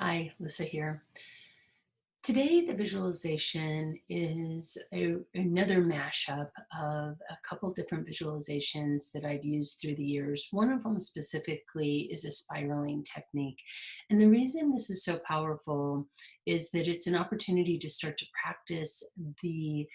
Hi, Lyssa here. Today, the visualization is another mashup of a couple different visualizations that I've used through the years. One of them specifically is a spiraling technique. And the reason this is so powerful is that it's an opportunity to start to practice the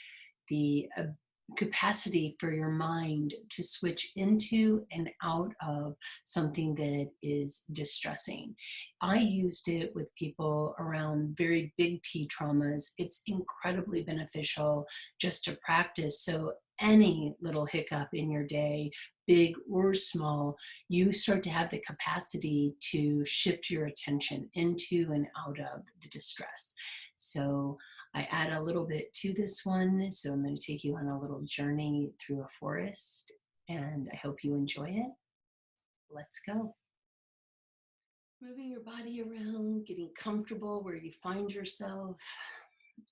capacity for your mind to switch into and out of something that is distressing. I used it with people around very big T traumas. It's incredibly beneficial just to practice. So any little hiccup in your day, big or small, you start to have the capacity to shift your attention into and out of the distress. So I add a little bit to this one. So I'm going to take you on a little journey through a forest, and I hope you enjoy it. Let's go. Moving your body around, getting comfortable where you find yourself,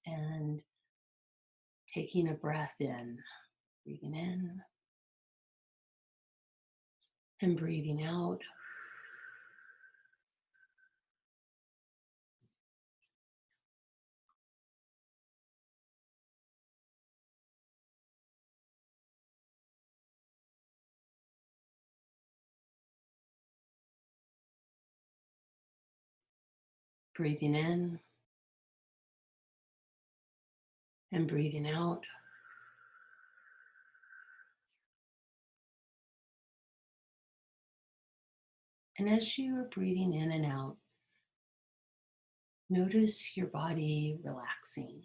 and taking a breath in, breathing in and breathing out. Breathing in and breathing out. And as you are breathing in and out, notice your body relaxing.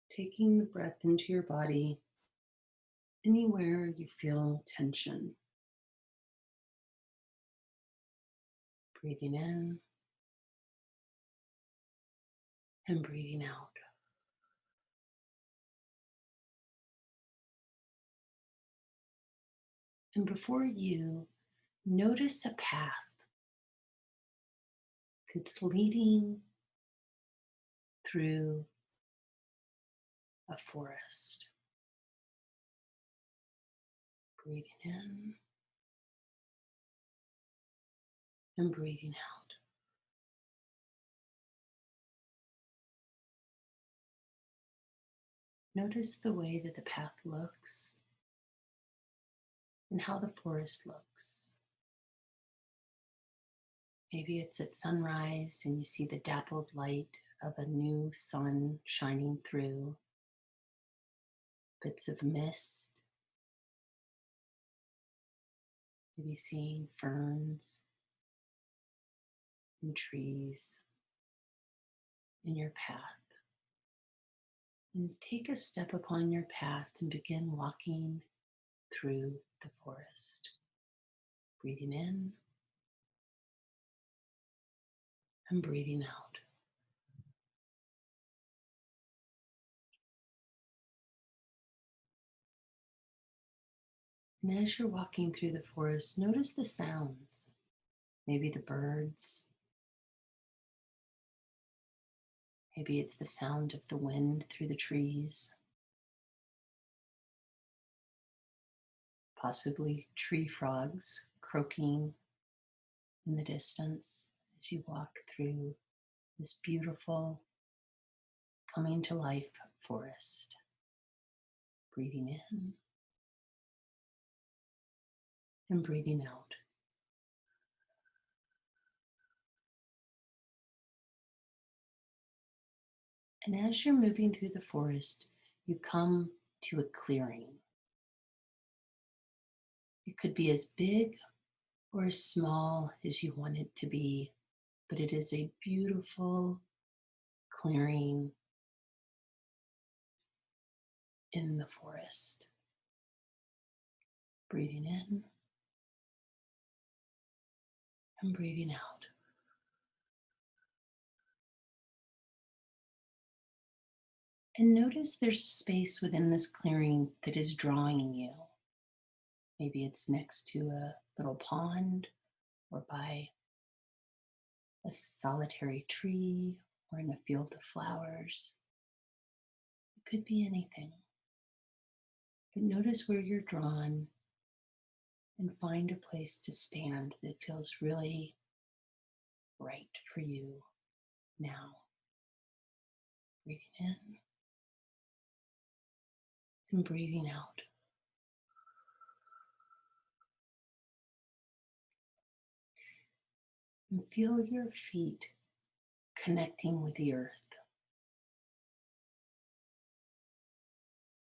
Taking the breath into your body anywhere you feel tension. Breathing in and breathing out. And before you, notice a path that's leading through a forest. Breathing in and breathing out. Notice the way that the path looks and how the forest looks. Maybe it's at sunrise and you see the dappled light of a new sun shining through, bits of mist, maybe seeing ferns and trees in your path. And take a step upon your path and begin walking through the forest. Breathing in and breathing out. And as you're walking through the forest, notice the sounds. Maybe the birds. Maybe it's the sound of the wind through the trees. Possibly tree frogs croaking in the distance as you walk through this beautiful, coming to life forest. Breathing in and breathing out. And as you're moving through the forest, you come to a clearing. It could be as big or as small as you want it to be, but it is a beautiful clearing in the forest. Breathing in and breathing out. And notice there's a space within this clearing that is drawing you. Maybe it's next to a little pond or by a solitary tree or in a field of flowers. It could be anything. But notice where you're drawn and find a place to stand that feels really right for you now. Breathing in and breathing out. And feel your feet connecting with the earth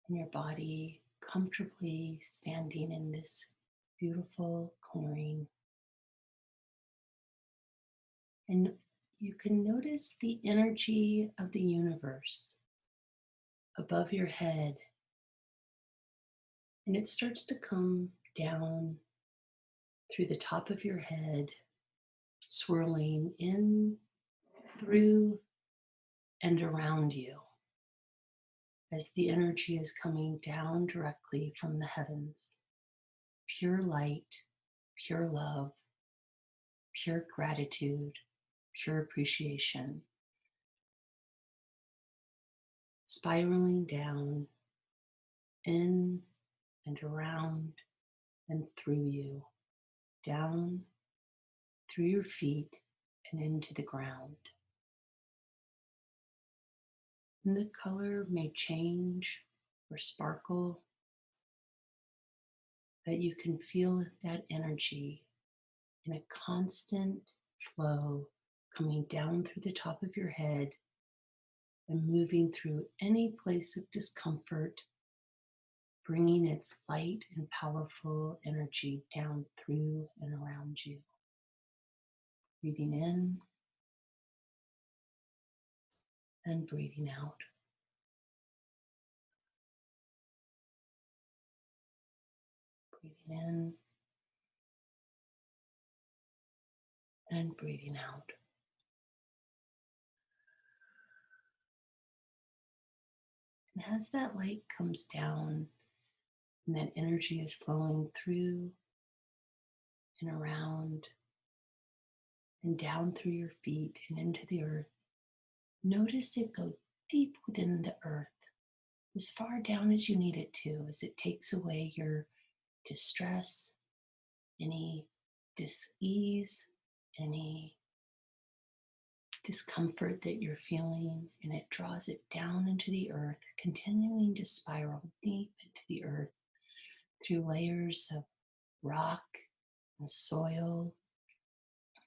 and your body comfortably standing in this beautiful clearing. And you can notice the energy of the universe above your head, and it starts to come down through the top of your head, swirling in, through, and around you as the energy is coming down directly from the heavens. Pure light, pure love, pure gratitude, pure appreciation, spiraling down, in and around and through you, down through your feet and into the ground. And the color may change or sparkle, but you can feel that energy in a constant flow coming down through the top of your head and moving through any place of discomfort, bringing its light and powerful energy down through and around you. Breathing in and breathing out. Breathing in and breathing out. And as that light comes down and that energy is flowing through and around and down through your feet and into the earth, notice it go deep within the earth, as far down as you need it to, as it takes away your distress, any dis-ease, any discomfort that you're feeling, and it draws it down into the earth, continuing to spiral deep into the earth through layers of rock and soil,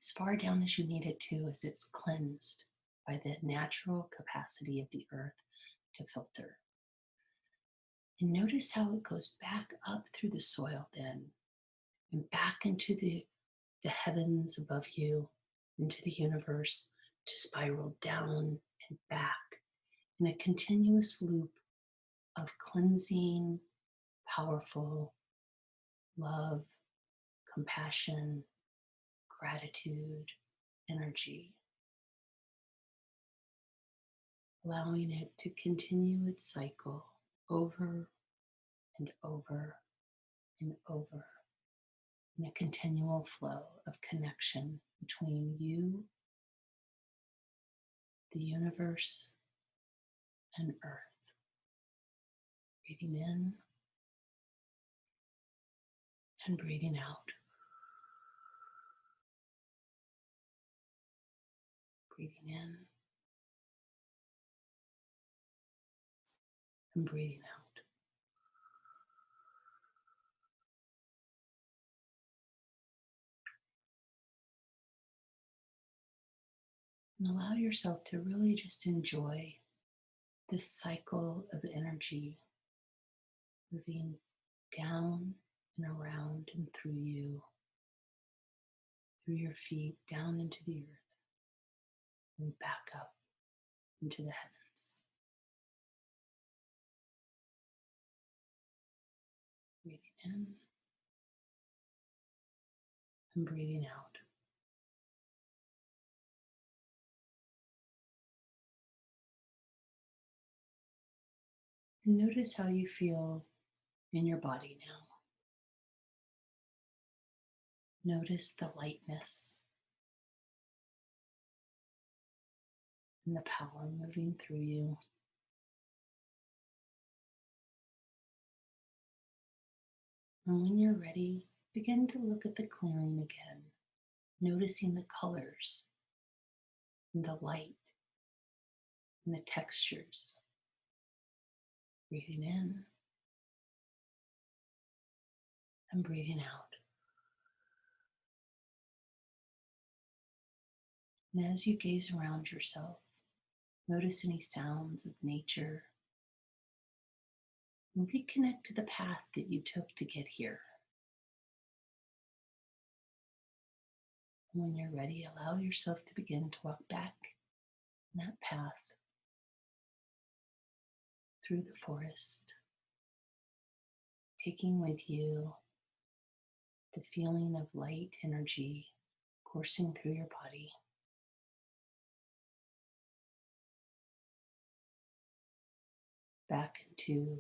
as far down as you need it to, as it's cleansed by the natural capacity of the earth to filter. And notice how it goes back up through the soil then, and back into the heavens above you, into the universe, to spiral down and back in a continuous loop of cleansing, powerful love, compassion, gratitude, energy, allowing it to continue its cycle over and over and over in a continual flow of connection between you, the universe, and earth. Breathing in and breathing out. Breathing in and breathing out. And allow yourself to really just enjoy this cycle of energy moving down and around and through you, through your feet, down into the earth, and back up into the heavens. Breathing in and breathing out. And notice how you feel in your body now. Notice the lightness and the power moving through you. And when you're ready, begin to look at the clearing again, noticing the colors and the light and the textures. Breathing in and breathing out. And as you gaze around yourself, notice any sounds of nature and reconnect to the path that you took to get here. And when you're ready, allow yourself to begin to walk back in that path through the forest, taking with you the feeling of light energy coursing through your body. Back into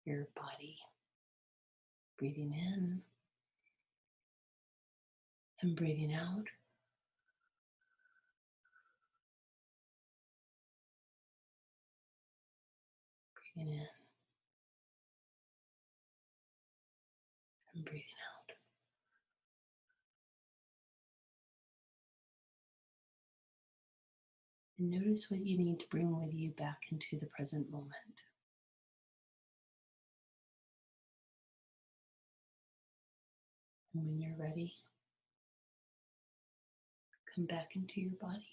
your body. Breathing in and breathing out. Breathing in and breathing out. And notice what you need to bring with you back into the present moment. And when you're ready, come back into your body.